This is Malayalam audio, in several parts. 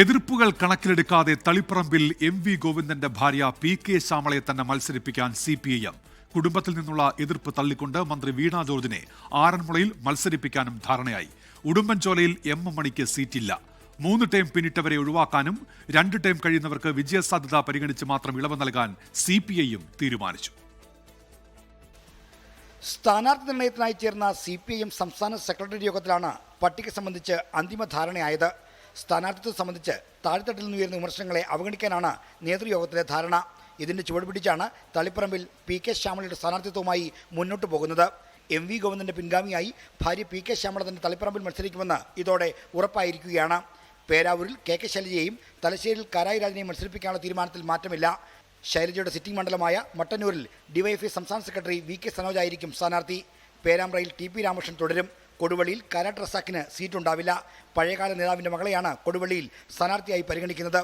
എതിർപ്പുകൾ കണക്കിലെടുക്കാതെ തളിപ്പറമ്പിൽ എം.വി. ഗോവിന്ദന്റെ ഭാര്യ പി.കെ. ശ്യാമളയെ തന്നെ മത്സരിപ്പിക്കാൻ CPIM. കുടുംബത്തിൽ നിന്നുള്ള എതിർപ്പ് തള്ളിക്കൊണ്ട് മന്ത്രി വീണ ജോർജിനെ ആറന്മുളയിൽ മത്സരിപ്പിക്കാനും ധാരണയായി. ഉടുമ്പൻചോലയിൽ M. മണിക്ക് സീറ്റില്ല. 3 ടേം പിന്നിട്ടവരെ ഒഴിവാക്കാനും 2 ടേം കഴിയുന്നവർക്ക് വിജയസാധ്യത പരിഗണിച്ച് മാത്രം ഇളവ് നൽകാൻ CPIM തീരുമാനിച്ചു. സ്ഥാനാർത്ഥി നിർണയത്തിനായി ചേർന്ന CPIM സംസ്ഥാന സെക്രട്ടറി യോഗത്തിലാണ് പട്ടിക സംബന്ധിച്ച് അന്തിമ ധാരണയായത്. സ്ഥാനാർത്ഥിത്വം സംബന്ധിച്ച് താഴ്ത്തട്ടിൽ നിന്നുയരുന്ന വിമർശനങ്ങളെ അവഗണിക്കാനാണ് നേതൃയോഗത്തിലെ ധാരണ. ഇതിന്റെ ചുവടുപിടിച്ചാണ് തളിപ്പറമ്പിൽ P.K. ശ്യാമളയുടെ സ്ഥാനാർത്ഥിത്വവുമായി മുന്നോട്ട് പോകുന്നത്. M.V. ഗോവിന്ദന്റെ പിൻഗാമിയായി ഭാര്യ P.K. ശ്യാമള തന്നെ തളിപ്പറമ്പിൽ മത്സരിക്കുമെന്ന് ഇതോടെ ഉറപ്പായിരിക്കുകയാണ്. പേരാവൂരിൽ K.K. ശൈലജയെയും തലശ്ശേരിയിൽ കാരായി രാജനെയും മത്സരിപ്പിക്കാനുള്ള തീരുമാനത്തിൽ മാറ്റമില്ല. ശൈലജയുടെ സിറ്റിംഗ് മണ്ഡലമായ മട്ടന്നൂരിൽ DYFI സംസ്ഥാന സെക്രട്ടറി V.K. സനോജായിരിക്കും സ്ഥാനാർത്ഥി. പേരാമ്പ്രയിൽ T.P. രാമകൃഷ്ണൻ തുടരും. കൊടുവള്ളിയിൽ കാരാട്ട് റസാക്കിന് സീറ്റുണ്ടാവില്ല. പഴയകാല നേതാവിന്റെ മകളെയാണ് കൊടുവള്ളിയിൽ സ്ഥാനാർത്ഥിയായി പരിഗണിക്കുന്നത്.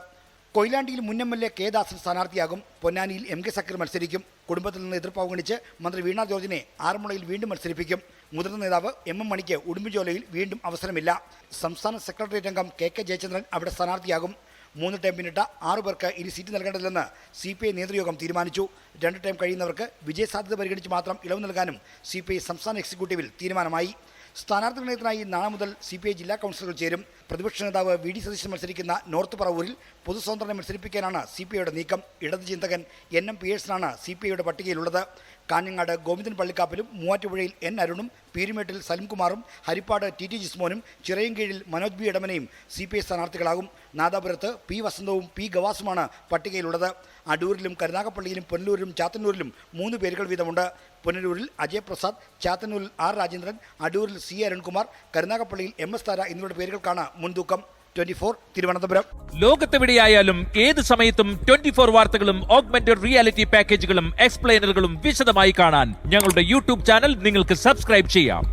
കൊയിലാണ്ടിയിൽ മുൻ MLA K. ദാസൻ സ്ഥാനാർത്ഥിയാകും. പൊന്നാനിയിൽ M.K. സക്കീർ മത്സരിക്കും. കുടുംബത്തിൽ നിന്ന് എതിർപ്പ് അവഗണിച്ച് മന്ത്രി വീണ ജോർജിനെ ആറന്മുളയിൽ വീണ്ടും മത്സരിപ്പിക്കും. മുതിർന്ന നേതാവ് M. മണിക്ക് ഉടുമ്പൻചോലയിൽ വീണ്ടും അവസരമില്ല. സംസ്ഥാന സെക്രട്ടേറിയറ്റ് അംഗം K. ജയചന്ദ്രൻ അവിടെ സ്ഥാനാർത്ഥിയാകും. 3 ടേം പിന്നിട്ട 6 പേർക്ക് ഇനി സീറ്റ് നൽകേണ്ടതില്ലെന്ന് CPI നേതൃയോഗം തീരുമാനിച്ചു. 2 ടേം കഴിയുന്നവർക്ക് വിജയസാധ്യത പരിഗണിച്ച് മാത്രം ഇളവ് നൽകാനും CPI സംസ്ഥാന എക്സിക്യൂട്ടീവിൽ തീരുമാനമായി. സ്ഥാനാർത്ഥി നിർണയത്തിനായി നാളെ മുതൽ CPI ജില്ലാ കൗൺസിലുകൾ ചേരും. പ്രതിപക്ഷ നേതാവ് V.D. സതീശൻ മത്സരിക്കുന്ന നോർത്ത് പറവൂരിൽ പൊതുസ്വതന്ത്രനെ മത്സരിപ്പിക്കാനാണ് CPIയുടെ നീക്കം. ഇടത് ചിന്തകൻ N.M. പിയേഴ്സനാണ് CPIയുടെ പട്ടികയിലുള്ളത്. കാഞ്ഞങ്ങാട് ഗോവിന്ദൻ പള്ളിക്കാപ്പിലും മൂവാറ്റുപുഴയിൽ N. അരുണും പീരുമേട്ടിൽ സലിംകുമാറും Harippad T.T. ജിസ്മോനും ചിറയൻകീഴിൽ Manoj B. എടമനയും CPI സ്ഥാനാർത്ഥികളാകും. നാദാപുരത്ത് P. വസന്തവും P. ഗവാസുമാണ് പട്ടികയിലുള്ളത്. അടൂരിലും കരുനാഗപ്പള്ളിയിലും പുനലൂരിലും ചാത്തന്നൂരിലും 3 പേരുകൾ വീതമുണ്ട്. പുനലൂരിൽ അജയ് പ്രസാദ്, ചാത്തന്നൂരിൽ R. രാജേന്ദ്രൻ, അടൂരിൽ C. അരുൺകുമാർ, കരുനാഗപ്പള്ളിയിൽ M.S. താര എന്നിവരുടെ പേരുകൾക്കാണ് മുൻതൂക്കം. 24 തിരുവനന്തപുരം. ലോകത്തെവിടെയായാലും ഏത് സമയത്തും 24 വാർത്തകളും ഓഗ്മെന്റഡ് റിയാലിറ്റി പാക്കേജുകളും എക്സ്പ്ലെയിനറുകളും വിശദമായി കാണാൻ ഞങ്ങളുടെ YouTube ചാനൽ നിങ്ങൾക്ക് സബ്സ്ക്രൈബ് ചെയ്യാം.